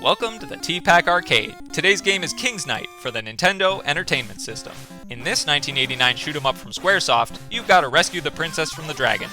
Welcome to the T-Pac Arcade. Today's game is King's Knight for the Nintendo Entertainment System. In this 1989 shoot-'em-up from Squaresoft, you've got to rescue the princess from the dragon.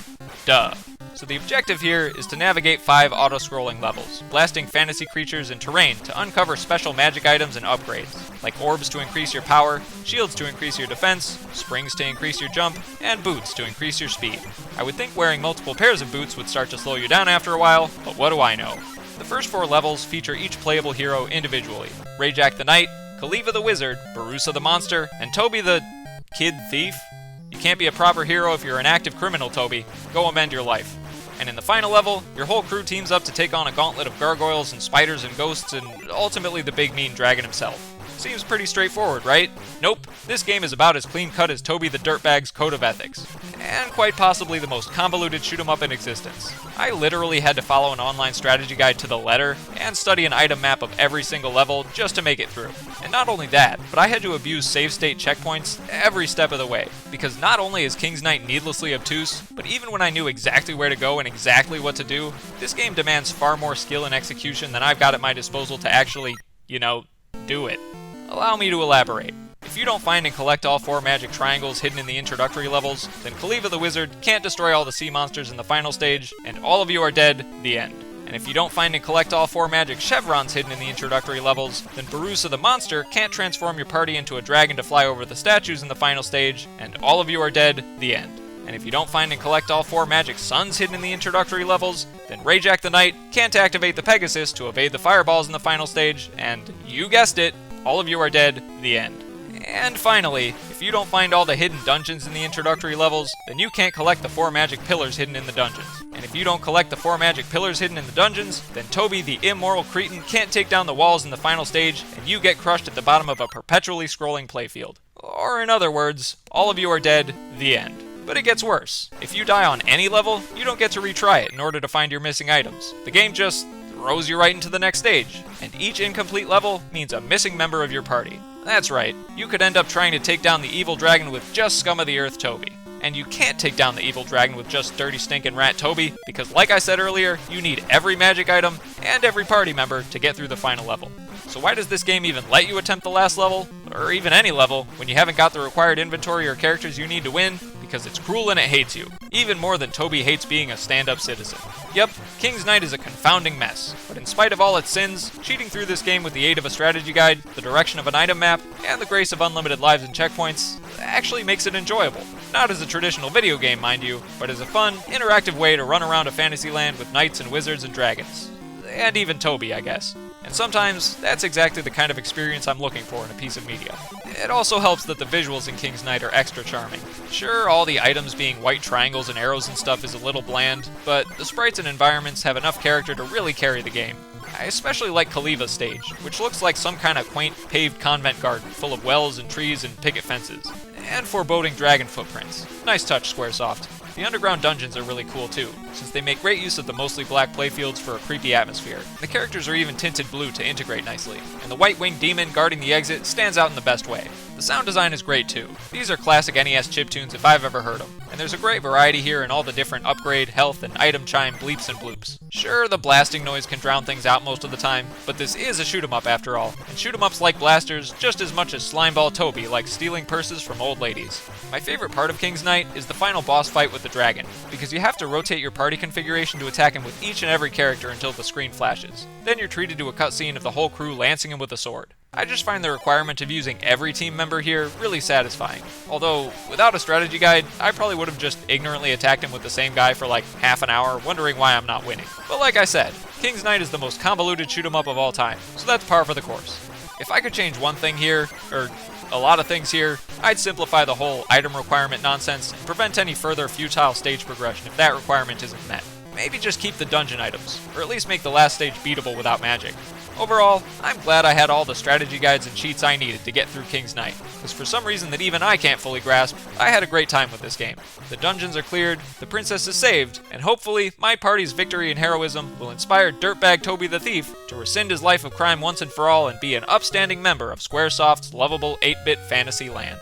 Duh. So the objective here is to navigate 5 auto-scrolling levels, blasting fantasy creatures and terrain to uncover special magic items and upgrades, like orbs to increase your power, shields to increase your defense, springs to increase your jump, and boots to increase your speed. I would think wearing multiple pairs of boots would start to slow you down after a while, but what do I know? The first 4 levels feature each playable hero individually. Rayjack the Knight, Kaliva the Wizard, Barusa the Monster, and Toby the... Kid Thief? You can't be a proper hero if you're an active criminal, Toby. Go amend your life. And in the final level, your whole crew teams up to take on a gauntlet of gargoyles and spiders and ghosts and ultimately the big mean dragon himself. Seems pretty straightforward, right? Nope, this game is about as clean-cut as Toby the Dirtbag's Code of Ethics. And quite possibly the most convoluted shoot-'em-up in existence. I literally had to follow an online strategy guide to the letter and study an item map of every single level just to make it through. And not only that, but I had to abuse save state checkpoints every step of the way. Because not only is King's Knight needlessly obtuse, but even when I knew exactly where to go and exactly what to do, this game demands far more skill and execution than I've got at my disposal to actually, do it. Allow me to elaborate. If you don't find and collect all 4 magic triangles hidden in the introductory levels, then Kaliva the Wizard can't destroy all the sea monsters in the final stage, and all of you are dead, the end. And if you don't find and collect all 4 magic chevrons hidden in the introductory levels, then Barusa the Monster can't transform your party into a dragon to fly over the statues in the final stage, and all of you are dead, the end. And if you don't find and collect all 4 magic suns hidden in the introductory levels, then Rayjack the Knight can't activate the Pegasus to evade the fireballs in the final stage, and you guessed it, all of you are dead, the end. And finally, if you don't find all the hidden dungeons in the introductory levels, then you can't collect the 4 magic pillars hidden in the dungeons. And if you don't collect the 4 magic pillars hidden in the dungeons, then Toby the immoral cretin can't take down the walls in the final stage, and you get crushed at the bottom of a perpetually scrolling playfield. Or in other words, all of you are dead, the end. But it gets worse. If you die on any level, you don't get to retry it in order to find your missing items. The game just throws you right into the next stage, and each incomplete level means a missing member of your party. That's right, you could end up trying to take down the evil dragon with just scum of the earth Toby. And you can't take down the evil dragon with just dirty stinking rat Toby, because like I said earlier, you need every magic item and every party member to get through the final level. So why does this game even let you attempt the last level, or even any level, when you haven't got the required inventory or characters you need to win? Because it's cruel and it hates you, even more than Toby hates being a stand-up citizen. Yep, King's Knight is a confounding mess, but in spite of all its sins, cheating through this game with the aid of a strategy guide, the direction of an item map, and the grace of unlimited lives and checkpoints actually makes it enjoyable. Not as a traditional video game, mind you, but as a fun, interactive way to run around a fantasy land with knights and wizards and dragons. And even Toby, I guess. And sometimes, that's exactly the kind of experience I'm looking for in a piece of media. It also helps that the visuals in King's Knight are extra charming. Sure, all the items being white triangles and arrows and stuff is a little bland, but the sprites and environments have enough character to really carry the game. I especially like Kaliva's stage, which looks like some kind of quaint paved convent garden full of wells and trees and picket fences. And foreboding dragon footprints. Nice touch, Squaresoft. The underground dungeons are really cool too, since they make great use of the mostly black playfields for a creepy atmosphere. The characters are even tinted blue to integrate nicely, and the white-winged demon guarding the exit stands out in the best way. The sound design is great too. These are classic NES chiptunes if I've ever heard them, and there's a great variety here in all the different upgrade, health, and item chime bleeps and bloops. Sure, the blasting noise can drown things out most of the time, but this is a shoot-'em-up after all, and shoot-'em-ups like blasters just as much as Slimeball Toby likes stealing purses from old ladies. My favorite part of King's Knight is the final boss fight with the dragon, because you have to rotate your party configuration to attack him with each and every character until the screen flashes. Then you're treated to a cutscene of the whole crew lancing him with a sword. I just find the requirement of using every team member here really satisfying. Although, without a strategy guide, I probably would have just ignorantly attacked him with the same guy for like half an hour, wondering why I'm not winning. But like I said, King's Knight is the most convoluted shoot-'em-up of all time, so that's par for the course. If I could change one thing here, or a lot of things here, I'd simplify the whole item requirement nonsense and prevent any further futile stage progression if that requirement isn't met. Maybe just keep the dungeon items, or at least make the last stage beatable without magic. Overall, I'm glad I had all the strategy guides and cheats I needed to get through King's Knight, because for some reason that even I can't fully grasp, I had a great time with this game. The dungeons are cleared, the princess is saved, and hopefully my party's victory and heroism will inspire Dirtbag Toby the Thief to rescind his life of crime once and for all and be an upstanding member of Squaresoft's lovable 8-bit fantasy land.